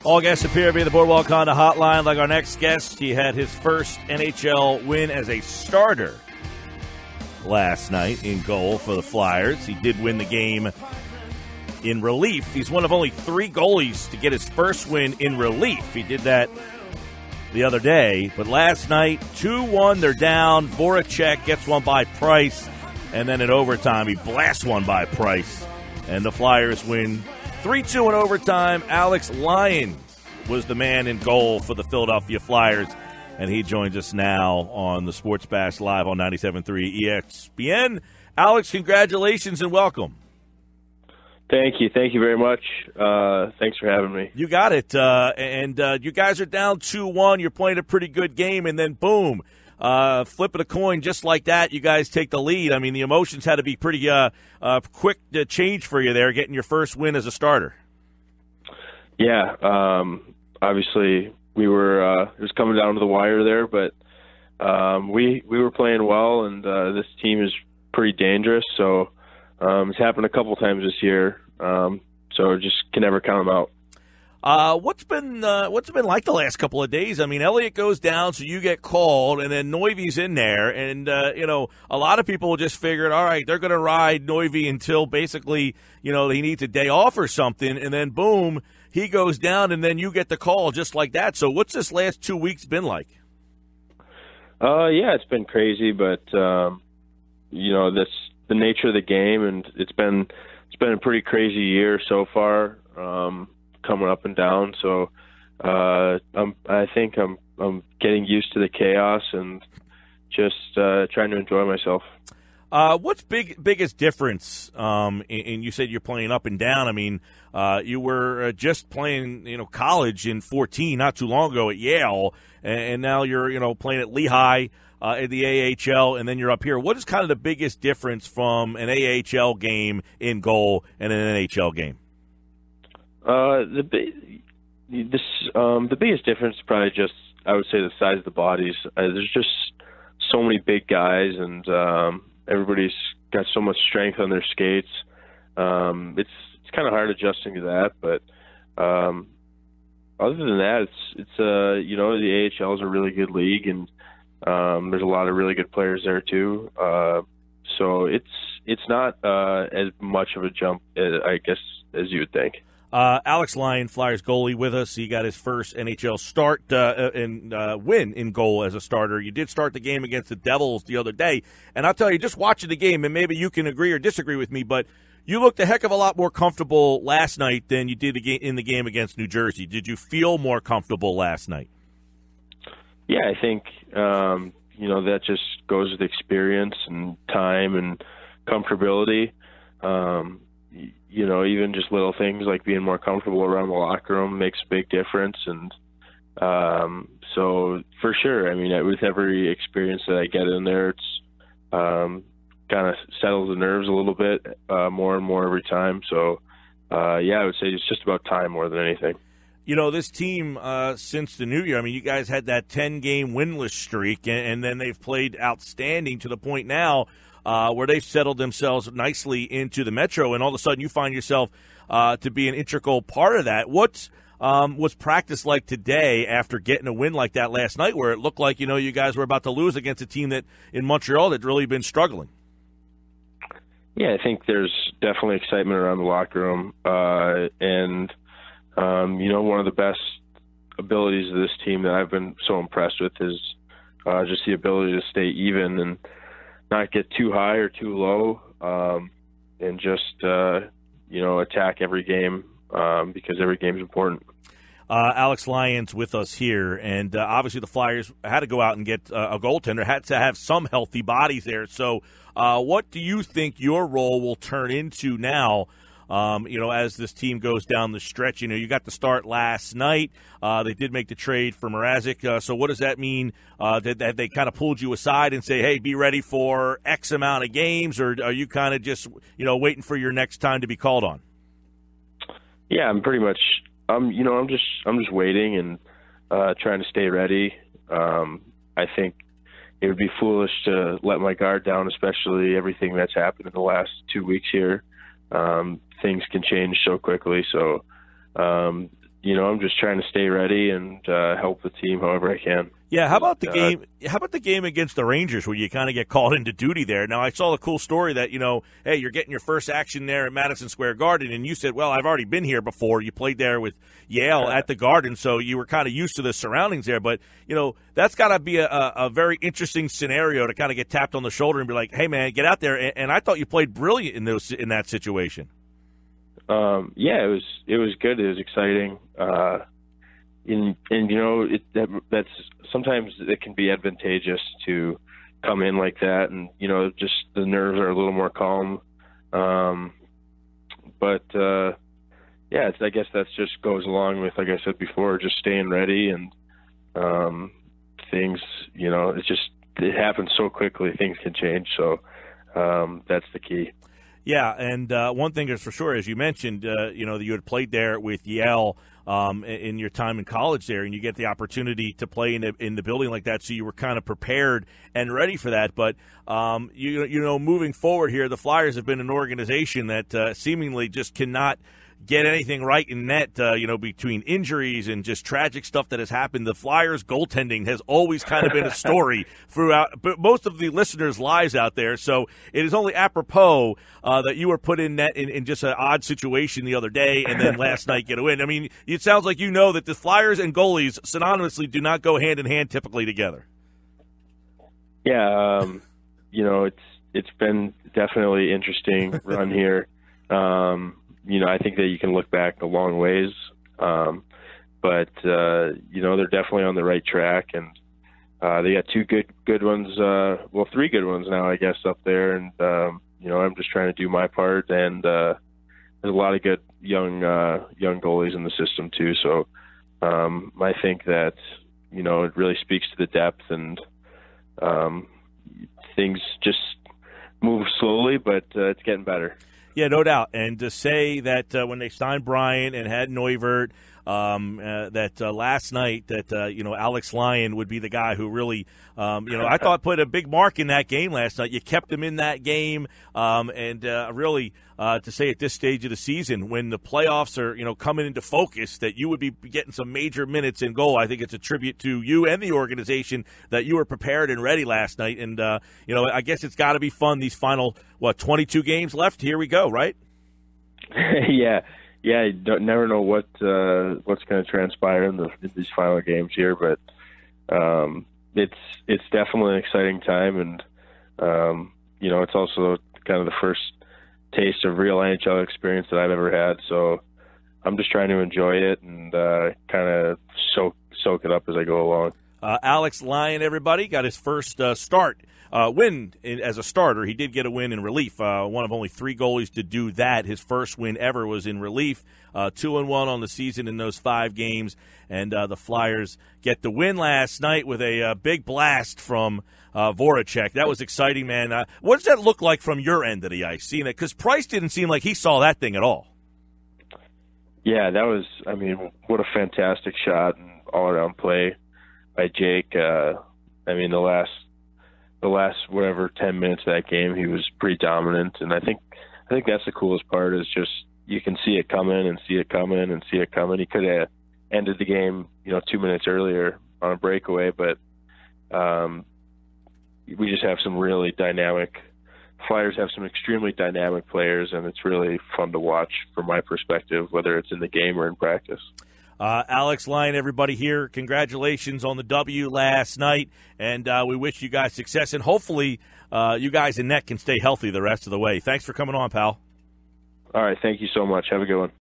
All guests appear via the Boardwalk Honda hotline. Like our next guest, he had his first NHL win as a starter last night in goal for the Flyers. He did win the game in relief. He's one of only 3 goalies to get his first win in relief. He did that the other day. But last night, 2-1, they're down. Voracek gets one by Price. And then in overtime, he blasts one by Price. And the Flyers win 3-2 in overtime. Alex Lyon was the man in goal for the Philadelphia Flyers, and he joins us now on the Sports Bash live on 97.3 ESPN. Alex, congratulations and welcome. Thank you very much. Thanks for having me. You got it. And you guys are down 2-1. You're playing a pretty good game, and then boom, flipping a coin just like that, you guys take the lead. I mean, the emotions had to be pretty quick to change for you there, getting your first win as a starter. Yeah, obviously we were it was coming down to the wire there, but we were playing well, and this team is pretty dangerous. So it's happened a couple times this year, so just can never count them out. What's it been like the last couple of days? I mean, Elliott goes down, so you get called, and then Neuvy's in there, and a lot of people just figured, all right, they're going to ride Neuvy until basically, he needs a day off or something, and then boom, he goes down, and then you get the call just like that. So, what's this last 2 weeks been like? Yeah, it's been crazy, but that's the nature of the game, and it's been a pretty crazy year so far. Coming up and down, so I think I'm getting used to the chaos and just trying to enjoy myself. What's biggest difference? And you said you're playing up and down. I mean, you were just playing, college in 14 not too long ago at Yale, and now you're playing at Lehigh in the AHL, and then you're up here. What is kind of the biggest difference from an AHL game in goal and an NHL game? The biggest difference is probably just, I would say, the size of the bodies. There's just so many big guys, and everybody's got so much strength on their skates. It's kind of hard adjusting to that, but other than that, it's the AHL is a really good league, and there's a lot of really good players there too. So it's not as much of a jump, I guess, as you would think. Alex Lyon, Flyers goalie, with us. He got his first NHL start and win in goal as a starter. You did start the game against the Devils the other day, and I'll tell you, just watching the game, and maybe you can agree or disagree with me, but you looked a heck of a lot more comfortable last night than you did in the game against New Jersey. Did you feel more comfortable last night? Yeah, I think that just goes with experience and time and comfortability. Even just little things like being more comfortable around the locker room makes a big difference. And so for sure, I mean, with every experience that I get in there, it's kind of settles the nerves a little bit more and more every time. So, I would say it's just about time more than anything. This team, since the new year, I mean, you guys had that 10-game winless streak, and then they've played outstanding to the point now where they've settled themselves nicely into the Metro, and all of a sudden you find yourself to be an integral part of that. What's was practice like today after getting a win like that last night, where it looked like, you guys were about to lose against a team that in Montreal that really been struggling? Yeah, I think there's definitely excitement around the locker room, and one of the best abilities of this team that I've been so impressed with is just the ability to stay even and not get too high or too low, and just attack every game because every game is important. Alex Lyon's with us here, and obviously the Flyers had to go out and get a goaltender, had to have some healthy bodies there. So what do you think your role will turn into now, as this team goes down the stretch? You got the start last night. They did make the trade for Mrazek. So what does that mean? That they kind of pulled you aside and say, hey, be ready for X amount of games, or are you kind of just, waiting for your next time to be called on? Yeah, I'm pretty much I'm just waiting and trying to stay ready. I think it would be foolish to let my guard down, especially everything that's happened in the last 2 weeks here. Things can change so quickly. So I'm just trying to stay ready and help the team however I can. Yeah, how about the game? How about the game against the Rangers, where you kind of get called into duty there? Now, I saw the cool story that hey, you're getting your first action there at Madison Square Garden, and you said, "Well, I've already been here before." You played there with Yale at the Garden, so you were kind of used to the surroundings there. But that's got to be a very interesting scenario to kind of get tapped on the shoulder and be like, "Hey, man, get out there." And I thought you played brilliant in that situation. Yeah, it was good. It was exciting. That's sometimes it can be advantageous to come in like that, and just the nerves are a little more calm. I guess that just goes along with, like I said before, just staying ready and things. It happens so quickly. Things can change, so that's the key. Yeah, and one thing is for sure, as you mentioned, that you had played there with Yale in your time in college there, and you get the opportunity to play in the building like that, so you were kind of prepared and ready for that. But moving forward here, the Flyers have been an organization that seemingly just cannot get anything right in net, between injuries and just tragic stuff that has happened. The Flyers' goaltending has always kind of been a story throughout most of the listeners' lives out there. So it is only apropos that you were put in net in just an odd situation the other day, and then last night get a win. I mean, it sounds like that the Flyers and goalies synonymously do not go hand in hand typically together. Yeah, it's been definitely interesting run here. I think that you can look back a long ways, but they're definitely on the right track, and they got two good ones, three good ones now, I guess, up there, and I'm just trying to do my part, and there's a lot of good young goalies in the system too, so I think that it really speaks to the depth, and things just move slowly, but it's getting better. Yeah, no doubt. And to say that when they signed Bryant and had Neuvert, that last night that Alex Lyon would be the guy who really I thought put a big mark in that game last night. You kept him in that game, and really to say at this stage of the season when the playoffs are coming into focus that you would be getting some major minutes in goal. I think it's a tribute to you and the organization that you were prepared and ready last night. And I guess it's got to be fun. These final 22 games left. Here we go, right? Yeah. Yeah, you never know what's going to transpire in these final games here, but it's definitely an exciting time, and it's also kind of the first taste of real NHL experience that I've ever had. So I'm just trying to enjoy it and kind of soak it up as I go along. Alex Lyon, everybody, got his first win as a starter. He did get a win in relief. One of only three goalies to do that. His first win ever was in relief. 2-1 on the season in those 5 games. And the Flyers get the win last night with a big blast from Voracek. That was exciting, man. What does that look like from your end of the ice, seeing it? Because Price didn't seem like he saw that thing at all. Yeah, that was, what a fantastic shot and all-around play by Jake. The last whatever 10 minutes of that game, he was pretty dominant, and I think that's the coolest part is just you can see it coming and see it coming and see it coming. He could have ended the game, 2 minutes earlier on a breakaway, but we just have some really dynamic. Flyers have some extremely dynamic players, and it's really fun to watch from my perspective, whether it's in the game or in practice. Alex Lyon, everybody here, congratulations on the W last night, and we wish you guys success, and hopefully you guys in net can stay healthy the rest of the way. Thanks for coming on, pal. All right, thank you so much. Have a good one.